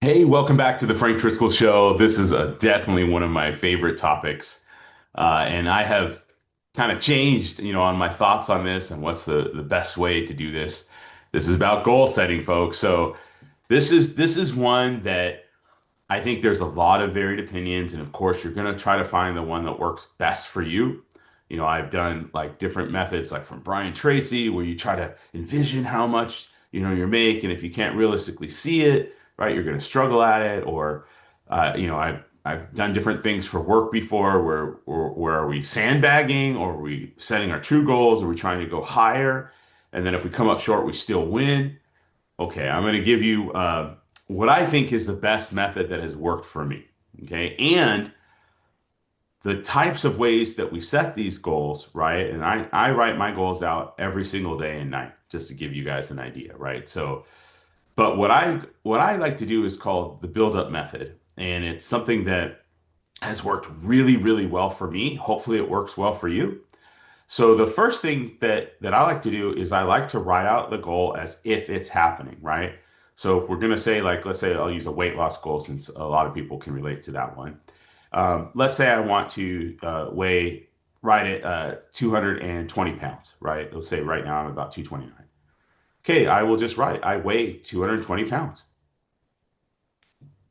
Hey, welcome back to the Frank Driscoll Show. This is definitely one of my favorite topics. And I have kind of changed, on my thoughts on this and what's the best way to do this. This is about goal setting, folks. So this is one that I think there's a lot of varied opinions, and of course, you're going to try to find the one that works best for you. I've done like different methods, like from Brian Tracy, where you try to envision how much you make, and if you can't realistically see it, right, you're going to struggle at it. Or, I've done different things for work before, where are we sandbagging, or are we setting our true goals? Are we trying to go higher? And then if we come up short, we still win. Okay, I'm going to give you what I think is the best method that has worked for me. Okay, and the types of ways that we set these goals, right? And I write my goals out every single day and night just to give you guys an idea, right? So, but what I like to do is called the build up method, and it's something that has worked really, really well for me. Hopefully, it works well for you. So the first thing that I like to do is I like to write out the goal as if it's happening, right? So if we're gonna say, like, let's say I'll use a weight loss goal since a lot of people can relate to that one. Let's say I want to weigh right at 220 pounds, right? Let's say right now I'm about 229. Okay, I will just write I weigh 220 pounds.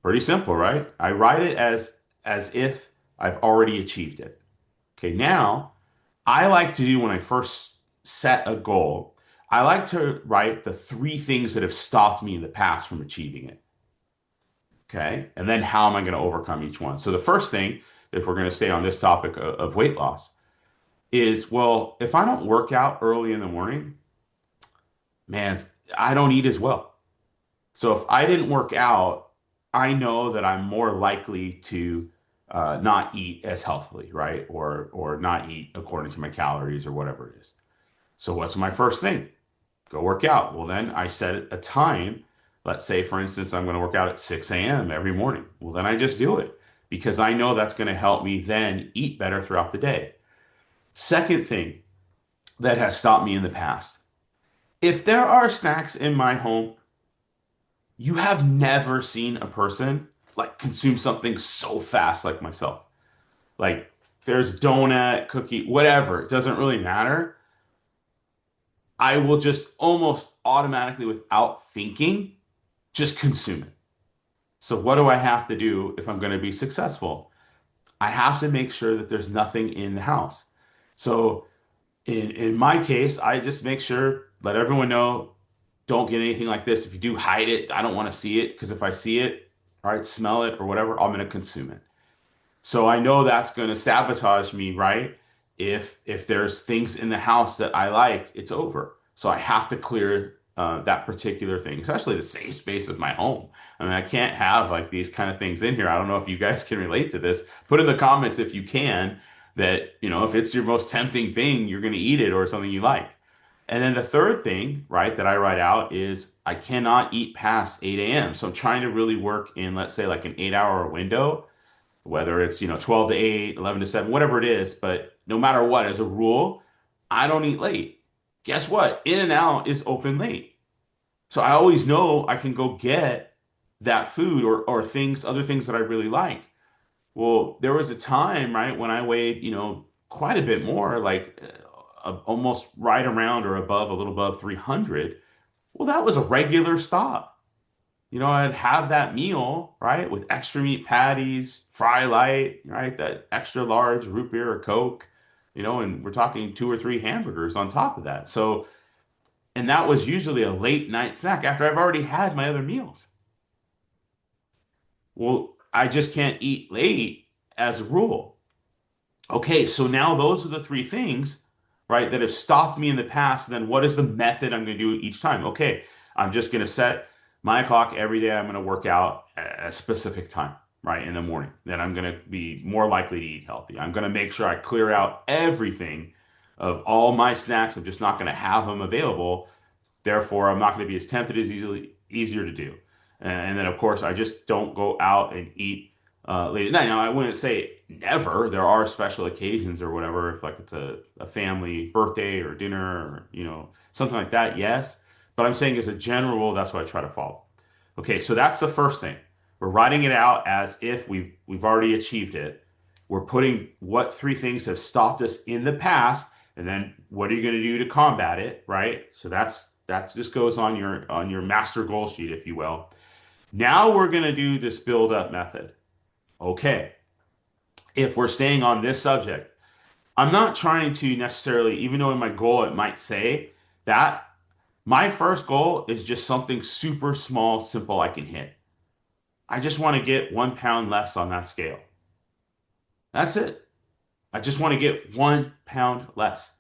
Pretty simple, right? I write it as if I've already achieved it. Okay, now I like to do when I first set a goal, I like to write the three things that have stopped me in the past from achieving it. Okay. And then how am I going to overcome each one? So the first thing, if we're going to stay on this topic of weight loss, is well, if I don't work out early in the morning, man, I don't eat as well. So if I didn't work out, I know that I'm more likely to not eat as healthily, right? Or not eat according to my calories or whatever it is. So what's my first thing? Go work out. Well, then I set a time. Let's say, for instance, I'm going to work out at 6 a.m. every morning. Well, then I just do it because I know that's going to help me then eat better throughout the day. Second thing that has stopped me in the past. If there are snacks in my home, you have never seen a person like consume something so fast like myself. Like there's donut, cookie, whatever, it doesn't really matter. I will just almost automatically, without thinking, just consume it. So, what do I have to do if I'm going to be successful? I have to make sure that there's nothing in the house. So, in my case, I just make sure, let everyone know, don't get anything like this. If you do, hide it. I don't want to see it because if I see it, all right, smell it or whatever, I'm going to consume it. So I know that's going to sabotage me, right? If there's things in the house that I like, it's over. So I have to clear that particular thing, especially the safe space of my home. I mean, I can't have like these kind of things in here. I don't know if you guys can relate to this. Put in the comments if you can that, if it's your most tempting thing, you're going to eat it or something you like. And then the third thing, right, that I write out is I cannot eat past 8 a.m. So I'm trying to really work in, let's say, like an 8 hour window, whether it's 12 to 8, 11 to 7, whatever it is. But no matter what, as a rule, I don't eat late. Guess what? In and Out is open late. So I always know I can go get that food or things, other things that I really like. Well, there was a time, right, when I weighed, quite a bit more, like almost right around or above, a little above 300. Well, that was a regular stop. I'd have that meal, right, with extra meat patties, fry light, right, that extra large root beer or Coke, and we're talking two or three hamburgers on top of that. So, and that was usually a late night snack after I've already had my other meals. Well, I just can't eat late as a rule. Okay, so now those are the three things, right, that have stopped me in the past. Then what is the method I'm going to do each time? Okay, I'm just going to set my clock every day. I'm going to work out at a specific time, right, in the morning. Then I'm going to be more likely to eat healthy. I'm going to make sure I clear out everything of all my snacks. I'm just not going to have them available. Therefore, I'm not going to be as tempted as easier to do. And then, of course, I just don't go out and eat late at night. Now, I wouldn't say never. There are special occasions or whatever, if like it's a family birthday or dinner or, something like that, yes. But I'm saying as a general rule, that's what I try to follow. Okay, so that's the first thing. We're writing it out as if we've already achieved it. We're putting what three things have stopped us in the past, and then what are you going to do to combat it, right? So that just goes on your master goal sheet, if you will. Now we're going to do this build up method. Okay, if we're staying on this subject, I'm not trying to necessarily, even though in my goal it might say that, my first goal is just something super small, simple I can hit. I just want to get 1 pound less on that scale. That's it. I just want to get 1 pound less.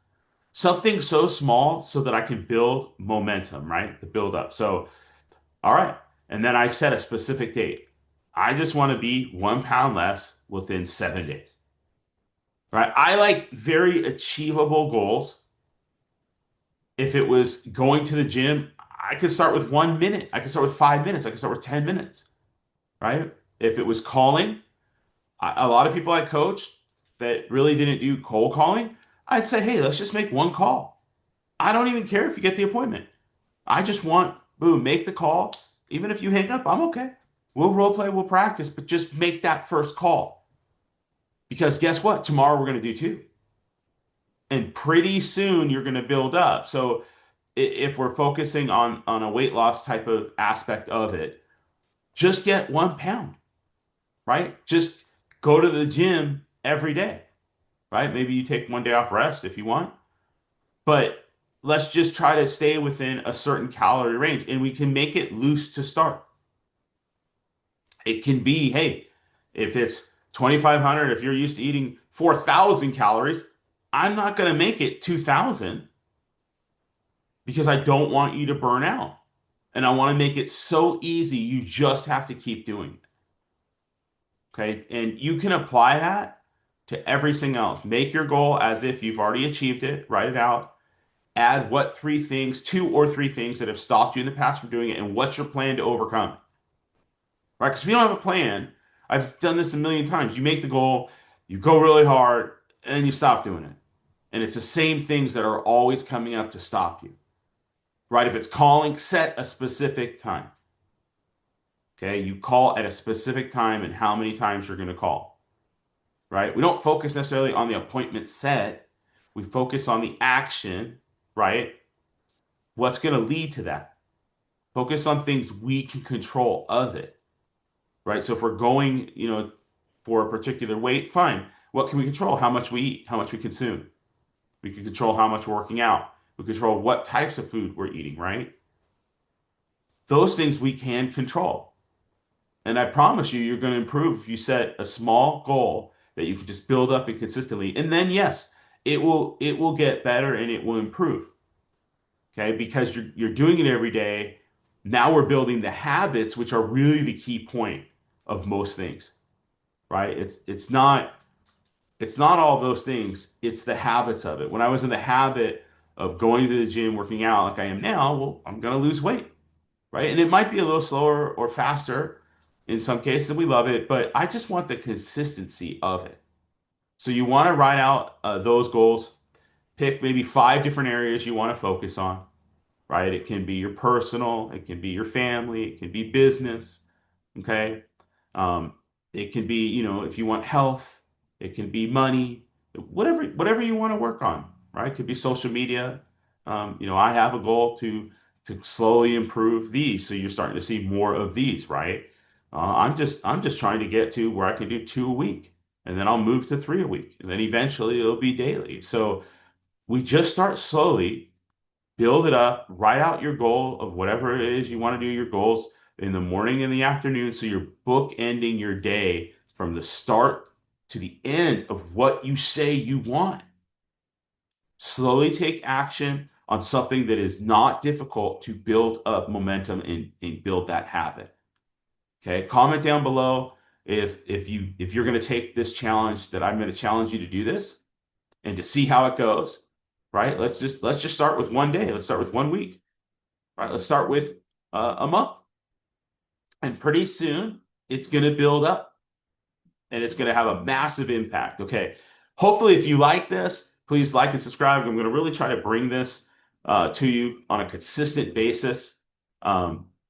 Something so small so that I can build momentum, right? The build up. So, all right. And then I set a specific date. I just want to be 1 pound less within 7 days, right? I like very achievable goals. If it was going to the gym, I could start with 1 minute. I could start with 5 minutes. I could start with 10 minutes, right? If it was calling, a lot of people I coach that really didn't do cold calling, I'd say, hey, let's just make one call. I don't even care if you get the appointment. I just want, boom, make the call. Even if you hang up, I'm okay. We'll role play, we'll practice, but just make that first call. Because guess what? Tomorrow we're going to do two. And pretty soon you're going to build up. So if we're focusing on a weight loss type of aspect of it, just get 1 pound, right? Just go to the gym every day, right? Maybe you take one day off rest if you want, but let's just try to stay within a certain calorie range and we can make it loose to start. It can be, hey, if it's 2,500, if you're used to eating 4,000 calories, I'm not going to make it 2,000 because I don't want you to burn out. And I want to make it so easy, you just have to keep doing it. Okay. And you can apply that to everything else. Make your goal as if you've already achieved it, write it out. Add what three things, two or three things that have stopped you in the past from doing it, and what's your plan to overcome. Right? Because if you don't have a plan, I've done this a million times. You make the goal, you go really hard, and then you stop doing it. And it's the same things that are always coming up to stop you. Right? If it's calling, set a specific time. Okay, you call at a specific time and how many times you're going to call. Right? We don't focus necessarily on the appointment set. We focus on the action, right? What's going to lead to that? Focus on things we can control of it, right? So if we're going, for a particular weight, fine. What can we control? How much we eat, how much we consume. We can control how much we're working out. We control what types of food we're eating, right? Those things we can control. And I promise you, you're going to improve if you set a small goal that you can just build up and consistently. And then yes, it will get better and it will improve. Okay? Because you're doing it every day. Now we're building the habits, which are really the key point of most things. Right? It's not all those things, it's the habits of it. When I was in the habit of going to the gym, working out like I am now, well, I'm going to lose weight, right? And it might be a little slower or faster in some cases. We love it, but I just want the consistency of it. So you want to write out those goals, pick maybe 5 different areas you want to focus on, right? It can be your personal, it can be your family, it can be business, okay? Um, it can be, if you want health, it can be money, whatever you want to work on, right? It could be social media. I have a goal to slowly improve these, so you're starting to see more of these, right? I'm just trying to get to where I can do 2 a week, and then I'll move to 3 a week, and then eventually it'll be daily. So we just start slowly, build it up, write out your goal of whatever it is you want to do, your goals in the morning and the afternoon. So you're bookending your day from the start to the end of what you say you want. Slowly take action on something that is not difficult to build up momentum and build that habit. Okay, comment down below if you're going to take this challenge that I'm going to challenge you to do this and to see how it goes. Right? Let's just start with one day. Let's start with 1 week. Right? Let's start with a month, and pretty soon it's going to build up, and it's going to have a massive impact. Okay. Hopefully, if you like this, please like and subscribe. I'm going to really try to bring this to you on a consistent basis.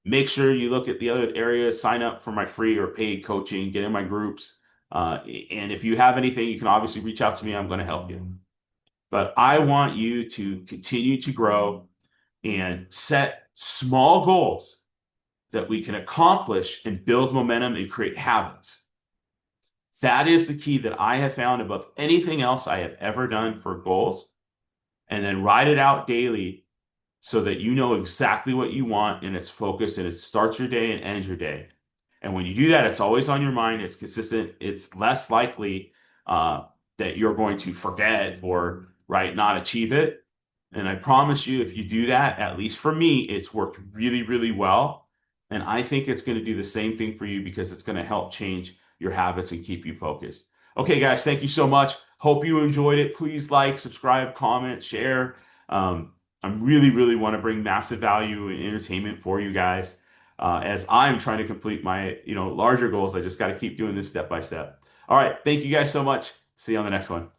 Make sure you look at the other areas, sign up for my free or paid coaching, get in my groups. And if you have anything, you can obviously reach out to me. I'm going to help you. But I want you to continue to grow and set small goals that we can accomplish and build momentum and create habits. That is the key that I have found above anything else I have ever done for goals. And then write it out daily so that you know exactly what you want and it's focused and it starts your day and ends your day. And when you do that, it's always on your mind, it's consistent, it's less likely that you're going to forget or right not achieve it. And I promise you, if you do that, at least for me, it's worked really, really well. And I think it's going to do the same thing for you because it's going to help change your habits and keep you focused. Okay, guys, thank you so much. Hope you enjoyed it. Please like, subscribe, comment, share. I really, really want to bring massive value and entertainment for you guys as I'm trying to complete my, larger goals. I just got to keep doing this step by step. All right. Thank you guys so much. See you on the next one.